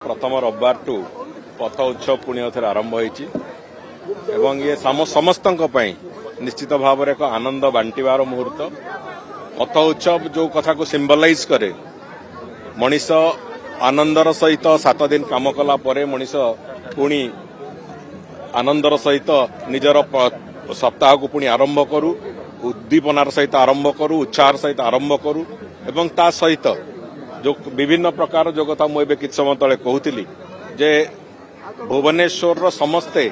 प्रथम रविवार टू पथ उत्सव पुणी थे आरंभ होती ये समस्त निश्चित भाव एक आनंद बांटार मुहूर्त। पथ उत्सव जो कथा को सिंबलाइज करे मनीष आनंदर सहित 7 दिन काम कला परे मनीष पुणी आनंदर सहित निजर सप्ताह को पुणी आरंभ करू, उद्दीपनार सहित आरंभ करू, उत्साह सहित आरंभ करू एवं ता सहित जो विभिन्न प्रकार जो कथा मुझे किछ समय तले कहूली जे भुवनेश्वर समस्ते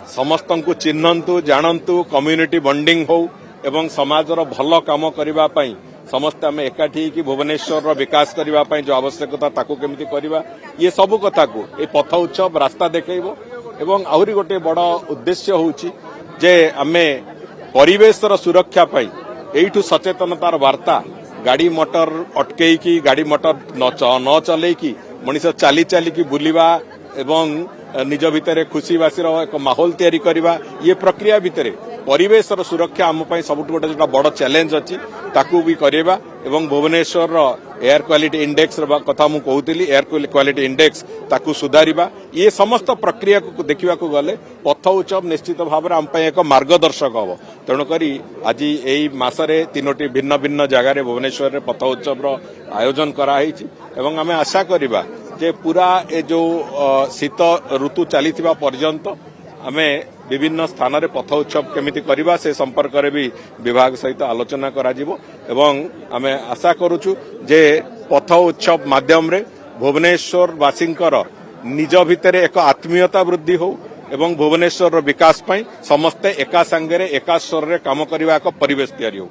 समस्त को चिन्हतु जानतु कम्युनिटी बॉन्डिंग हो एवं समाजर भल काम करने समस्ते आम एकाठी कि भुवनेश्वर विकास करने जो आवश्यकता ताकू केमिति करवा ये सब कथा को ये पथ उत्सव रास्ता देखो एवं आहरी गोटे बड़ उद्देश्य होची जे आमे परिवेशर सुरक्षा पाई एठू सचेतनतार वार्ता गाड़ी मोटर अटकई गाड़ी मोटर न चलैकी मनीष चाली चाली बुलिबा एवं निज भितर खुशी बासीर एक माहौल तैयारी करवा ये प्रक्रिया भितर परिवेशर सुरक्षा आम सबुठ गोटे जो बड़ चैलेंज अच्छी ताकू भी करवा एवं भुवनेश्वर एयर क्वालिटी इंडेक्स कथा मु कहूली एयर क्वालिटी इंडेक्स ताकू सुधारिबा ये समस्त प्रक्रिया को देखा गले पथ उत्सव निश्चित भाव में आम एक मार्गदर्शक हम। तेणुक आज यही मसरे 3टी भिन्न भिन्न जगार भुवनेश्वर में पथ उत्सव आयोजन कराई एवं आम आशा करवा जे पूरा ए जो शीत ऋतु चली पर्यंत आमे विभिन्न स्थान रे पथ उत्सव केमिति करबा से संपर्क रे भी विभाग सहित आलोचना कराजिबो एवं आमे आशा करूछु जे पथ उत्सव माध्यम रे भुवनेश्वर वासींकर निज भितर एक आत्मीयता वृद्धि हो एवं भुवनेश्वर विकास पई समस्ते एका संगे एका स्वर रे काम करबा एक परिवेश तैयारी हो।